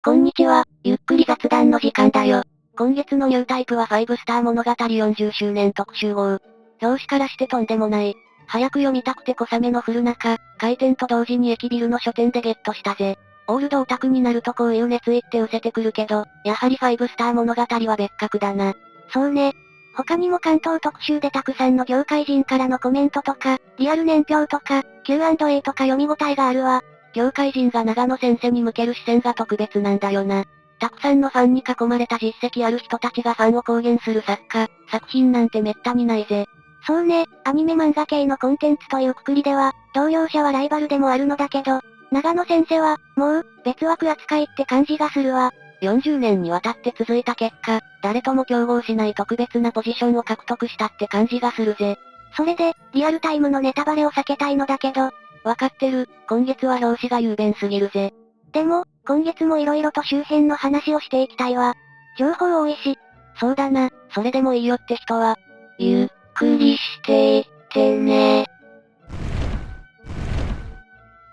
こんにちは、ゆっくり雑談の時間だよ。今月のニュータイプは5スター物語40周年特集号。表紙からしてとんでもない。早く読みたくて小雨の降る中、開店と同時に駅ビルの書店でゲットしたぜ。オールドオタクになるとこういう熱意って失せてくるけど、やはり5スター物語は別格だな。そうね。他にも関東特集でたくさんの業界人からのコメントとか、リアル年表とか、Q&A とか読み応えがあるわ。業界人が長野先生に向ける視線が特別なんだよな。たくさんのファンに囲まれた実績ある人たちがファンを公言する作品なんてめったにないぜ。そうね、アニメ漫画系のコンテンツというくくりでは、同業者はライバルでもあるのだけど、長野先生は、もう、別枠扱いって感じがするわ。40年にわたって続いた結果、誰とも競合しない特別なポジションを獲得したって感じがするぜ。それで、リアルタイムのネタバレを避けたいのだけど、わかってる、今月は表紙が雄弁すぎるぜ。でも、今月も色々と周辺の話をしていきたいわ。情報多いし。そうだな、それでもいいよって人は、ゆっくりしていってね。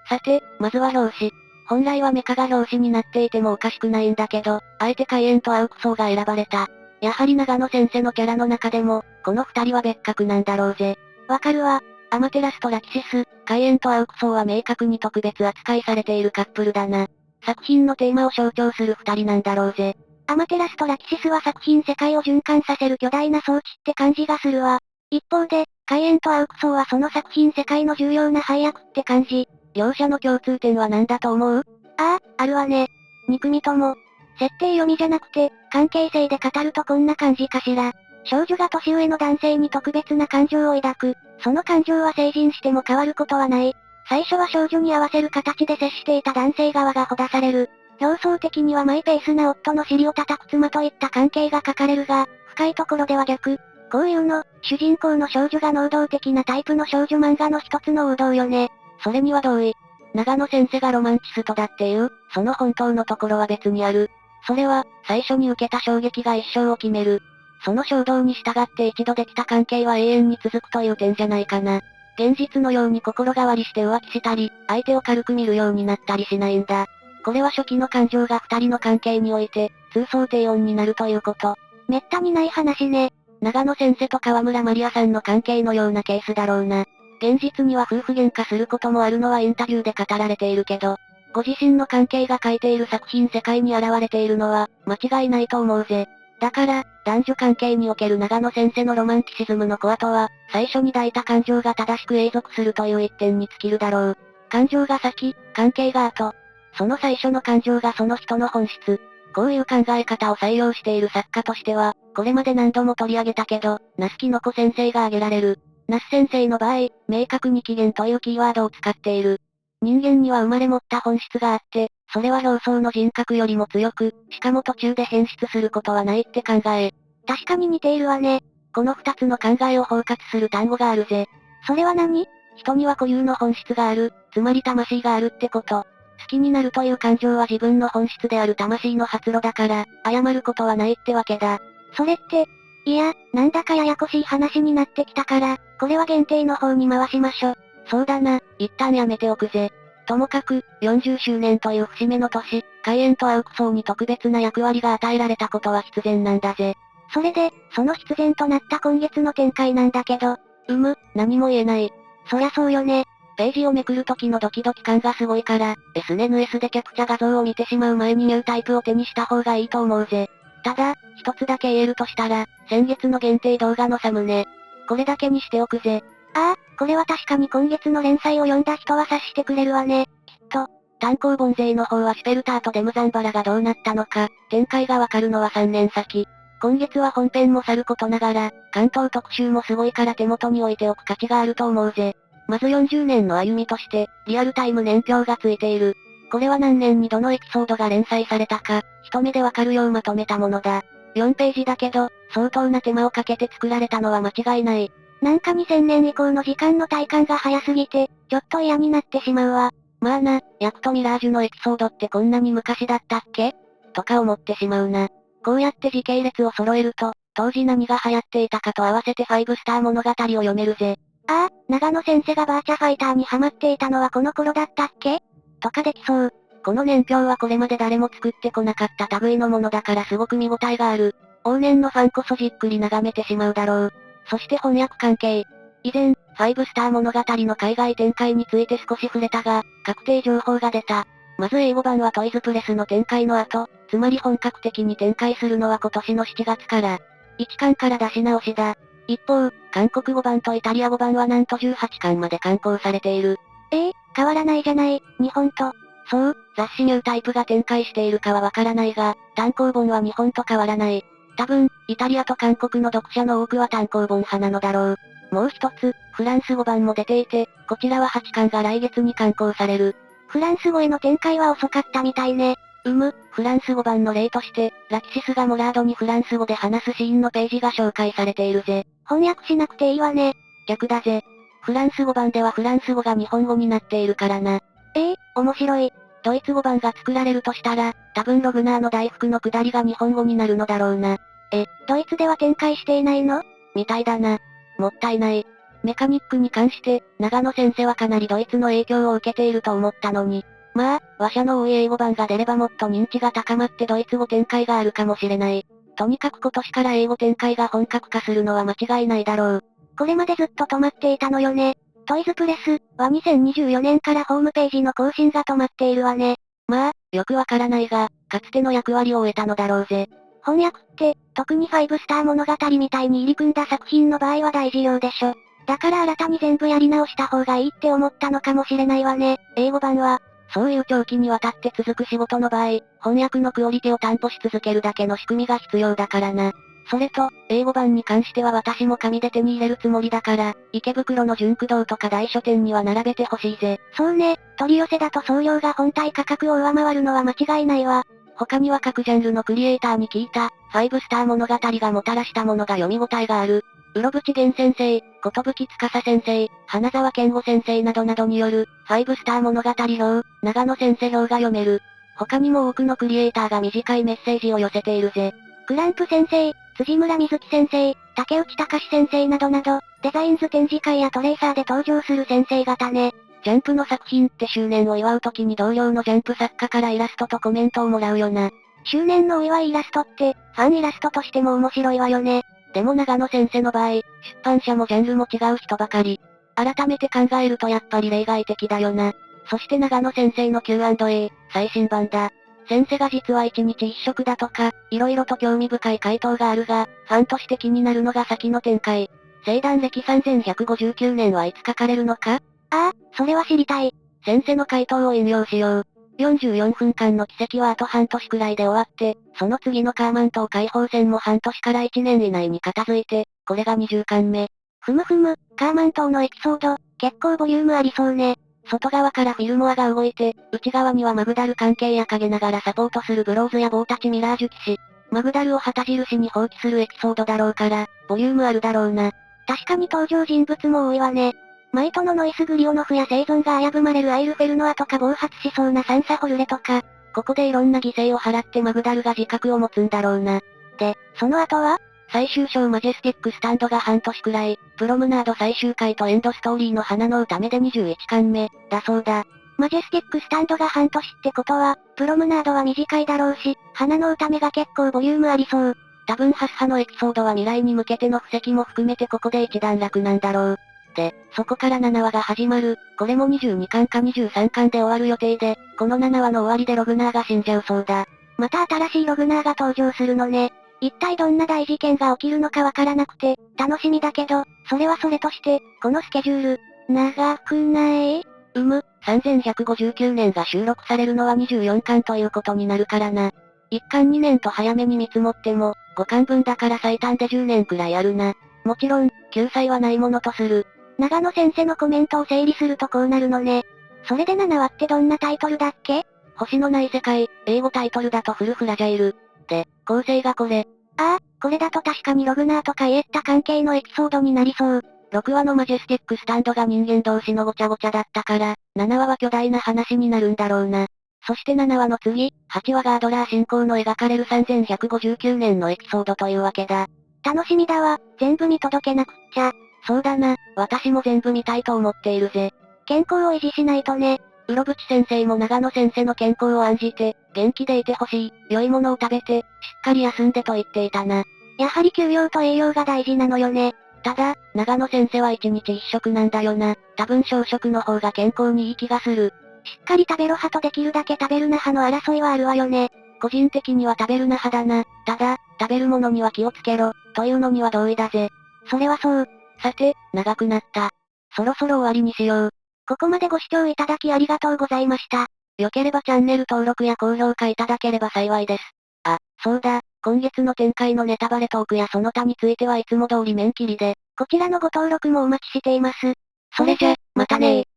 さて、まずは表紙。本来はメカが表紙になっていてもおかしくないんだけど、あえて海援とアウクソーが選ばれた。やはり長野先生のキャラの中でも、この二人は別格なんだろうぜ。わかるわ。アマテラスとラキシス、海援とアウクソーは明確に特別扱いされているカップルだな。作品のテーマを象徴する二人なんだろうぜ。アマテラスとラキシスは作品世界を循環させる巨大な装置って感じがするわ。一方で、海援とアウクソーはその作品世界の重要な配役って感じ。両者の共通点は何だと思う？あるわね。2組とも。設定読みじゃなくて、関係性で語るとこんな感じかしら。少女が年上の男性に特別な感情を抱く。その感情は成人しても変わることはない。最初は少女に合わせる形で接していた男性側がほだされる。表層的にはマイペースな夫の尻を叩く妻といった関係が書かれるが、深いところでは逆。こういうの、主人公の少女が能動的なタイプの少女漫画の一つの王道よね。それには同意。長野先生がロマンチストだっていう、その本当のところは別にある。それは、最初に受けた衝撃が一生を決める。その衝動に従って一度できた関係は永遠に続くという点じゃないかな。現実のように心変わりして浮気したり、相手を軽く見るようになったりしないんだ。これは初期の感情が二人の関係において、通奏低音になるということ。めったにない話ね。長野先生と河村マリアさんの関係のようなケースだろうな。現実には夫婦喧嘩することもあるのはインタビューで語られているけど、ご自身の関係が書いている作品世界に現れているのは、間違いないと思うぜ。だから、男女関係における長野先生のロマンティシズムのコアとは、最初に抱いた感情が正しく永続するという一点に尽きるだろう。感情が先、関係が後。その最初の感情がその人の本質。こういう考え方を採用している作家としては、これまで何度も取り上げたけど、那須木の子先生が挙げられる。那須先生の場合、明確に起源というキーワードを使っている。人間には生まれ持った本質があって、それは表層の人格よりも強く、しかも途中で変質することはないって考え。確かに似ているわね。この二つの考えを包括する単語があるぜ。それは何？人には固有の本質がある、つまり魂があるってこと。好きになるという感情は自分の本質である魂の発露だから、謝ることはないってわけだ。それって、いや、なんだかややこしい話になってきたから、これは限定の方に回しましょ。そうだな、一旦やめておくぜ。ともかく、40周年という節目の年、海援とアウクソーに特別な役割が与えられたことは必然なんだぜ。それで、その必然となった今月の展開なんだけど、何も言えない。そりゃそうよね。ページをめくる時のドキドキ感がすごいから、SNS でキャプチャ画像を見てしまう前にニュータイプを手にした方がいいと思うぜ。ただ、一つだけ言えるとしたら、先月の限定動画のサムネ。これだけにしておくぜ。これは確かに今月の連載を読んだ人は察してくれるわね。きっと。単行本勢の方はシュペルターとデムザンバラがどうなったのか、展開がわかるのは3年先。今月は本編もさることながら、関東特集もすごいから手元に置いておく価値があると思うぜ。まず40年の歩みとして、リアルタイム年表がついている。これは何年にどのエピソードが連載されたか、一目でわかるようまとめたものだ。4ページだけど、相当な手間をかけて作られたのは間違いない。なんか2000年以降の時間の体感が早すぎて、ちょっと嫌になってしまうわ。まあな、ヤクとミラージュのエピソードってこんなに昔だったっけとか思ってしまうな。こうやって時系列を揃えると、当時何が流行っていたかと合わせて5スター物語を読めるぜ。長野先生がバーチャファイターにハマっていたのはこの頃だったっけとかできそう。この年表はこれまで誰も作ってこなかった類のものだからすごく見応えがある。往年のファンこそじっくり眺めてしまうだろう。そして翻訳関係。以前、ファイブスター物語の海外展開について少し触れたが、確定情報が出た。まず英語版はトイズプレスの展開の後、つまり本格的に展開するのは今年の7月から、1巻から出し直しだ。一方、韓国語版とイタリア語版はなんと18巻まで刊行されている。変わらないじゃない、日本と。そう、雑誌ニュータイプが展開しているかはわからないが、単行本は日本と変わらない。多分、イタリアと韓国の読者の多くは単行本派なのだろう。もう一つ、フランス語版も出ていて、こちらは8巻が来月に刊行される。フランス語への展開は遅かったみたいね。フランス語版の例として、ラキシスがモラードにフランス語で話すシーンのページが紹介されているぜ。翻訳しなくていいわね。逆だぜ。フランス語版ではフランス語が日本語になっているからな。面白い。ドイツ語版が作られるとしたら、多分ログナーの大福の下りが日本語になるのだろうな。ドイツでは展開していないの？みたいだな。もったいない。メカニックに関して、長野先生はかなりドイツの影響を受けていると思ったのに。まあ、話者の多い英語版が出ればもっと認知が高まってドイツ語展開があるかもしれない。とにかく今年から英語展開が本格化するのは間違いないだろう。これまでずっと止まっていたのよね。トイズプレスは2024年からホームページの更新が止まっているわね。まあ、よくわからないが、かつての役割を終えたのだろうぜ。翻訳って、特にファイブスター物語みたいに入り組んだ作品の場合は大事業でしょ。だから新たに全部やり直した方がいいって思ったのかもしれないわね。英語版は、そういう長期にわたって続く仕事の場合、翻訳のクオリティを担保し続けるだけの仕組みが必要だからな。それと、英語版に関しては私も紙で手に入れるつもりだから、池袋の純駆堂とか大書店には並べてほしいぜ。そうね、取り寄せだと送料が本体価格を上回るのは間違いないわ。他には各ジャンルのクリエイターに聞いた、ファイブスター物語がもたらしたものが読み応えがある。うろぶち源先生、ことぶきつかさ先生、花沢健吾先生などなどによる、ファイブスター物語表、長野先生表が読める。他にも多くのクリエイターが短いメッセージを寄せているぜ。クランプ先生、辻村瑞希先生、竹内隆先生などなど、デザインズ展示会やトレーサーで登場する先生方ね。ジャンプの作品って周年を祝う時に同僚のジャンプ作家からイラストとコメントをもらうよな。周年のお祝いイラストって、ファンイラストとしても面白いわよね。でも長野先生の場合、出版社もジャンルも違う人ばかり。改めて考えるとやっぱり例外的だよな。そして長野先生の Q&A、最新版だ。先生が実は1日1食だとか、色々と興味深い回答があるが、ファンとして気になるのが先の展開。生誕歴3159年はいつ書かれるのか？それは知りたい。先生の回答を引用しよう。44分間の奇跡はあと半年くらいで終わって、その次のカーマン島解放戦も半年から1年以内に片付いて、これが20巻目。カーマン島のエピソード、結構ボリュームありそうね。外側からフィルモアが動いて、内側にはマグダル関係や陰ながらサポートするブローズやボーたちミラージュ騎士。マグダルを旗印に放棄するエピソードだろうから、ボリュームあるだろうな。確かに登場人物も多いわね。マイトのノイスグリオノフや生存が危ぶまれるアイルフェルノアとか暴発しそうなサンサホルレとか、ここでいろんな犠牲を払ってマグダルが自覚を持つんだろうな。で、その後は最終章マジェスティックスタンドが半年くらい、プロムナード最終回とエンドストーリーの花の歌目で21巻目、だそうだ。マジェスティックスタンドが半年ってことは、プロムナードは短いだろうし、花の歌目が結構ボリュームありそう。多分ハッハのエピソードは未来に向けての布石も含めてここで一段落なんだろう。で、そこから7話が始まる。これも22巻か23巻で終わる予定で、この7話の終わりでログナーが死んじゃうそうだ。また新しいログナーが登場するのね。一体どんな大事件が起きるのかわからなくて、楽しみだけど、それはそれとして、このスケジュール、長くない3159年が収録されるのは24巻ということになるからな。1巻2年と早めに見積もっても、5巻分だから最短で10年くらいあるな。もちろん、救済はないものとする。長野先生のコメントを整理するとこうなるのね。それで7話ってどんなタイトルだっけ？星のない世界、英語タイトルだとフルフラジャイル。で、構成がこれ。これだと確かにログナーとかイエッタ関係のエピソードになりそう。6話のマジェスティックスタンドが人間同士のごちゃごちゃだったから、7話は巨大な話になるんだろうな。そして7話の次、8話がアドラー進行の描かれる3159年のエピソードというわけだ。楽しみだわ、全部見届けなくっちゃ。そうだな、私も全部見たいと思っているぜ。健康を維持しないとね。うろぶち先生も長野先生の健康を案じて、元気でいてほしい、良いものを食べて、しっかり休んでと言っていたな。やはり休養と栄養が大事なのよね。ただ、長野先生は1日1食なんだよな。多分小食の方が健康にいい気がする。しっかり食べろ派とできるだけ食べるな派の争いはあるわよね。個人的には食べるな派だな。ただ、食べるものには気をつけろ、というのには同意だぜ。それはそう。さて、長くなった。そろそろ終わりにしよう。ここまでご視聴いただきありがとうございました。良ければチャンネル登録や高評価いただければ幸いです。あ、そうだ、今月の展開のネタバレトークやその他についてはいつも通り面切りで、こちらのご登録もお待ちしています。それじゃ、またねー。